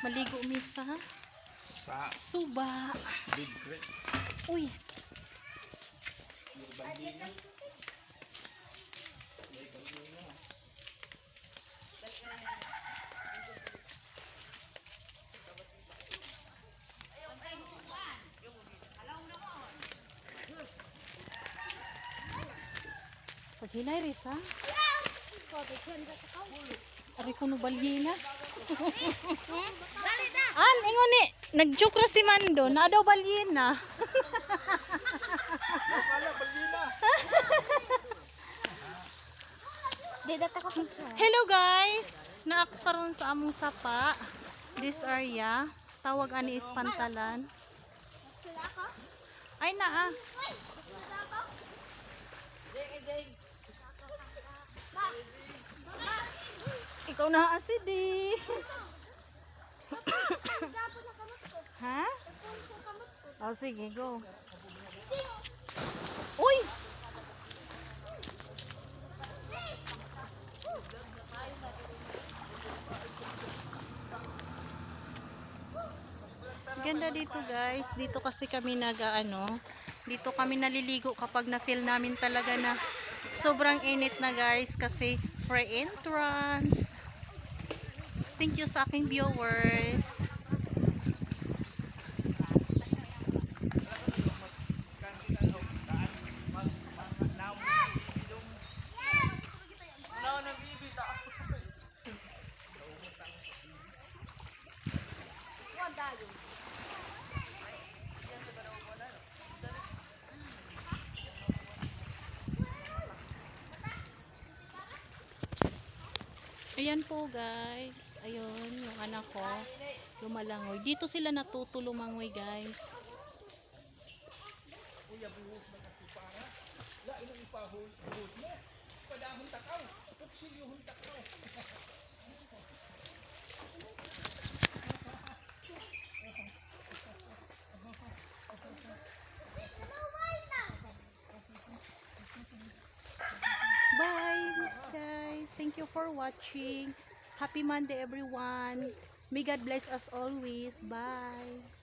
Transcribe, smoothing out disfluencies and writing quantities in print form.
Maligo mi sa suba. Big Creek. Uy. Paghinay Risa. Ari ko no balyena. An ingon ni nagjoke ra si Mando na daw balyena. Hello guys, naa ko karon sa among sapa. This area tawag ani is Pantalan. Ay naa. Ikaw na asidi. Ha? Oh, sige, go. Uy! Ganda dito guys. Dito kasi kami dito kami naliligo kapag na-feel namin talaga na sobrang init na guys kasi free entrance. Thank you sa aking viewers. Ayan po guys, ayun yung anak ko lumalangoy. Dito sila natutulumangoy guys. Bye guys, thank you for watching. Happy Monday everyone. May God bless us always. Bye.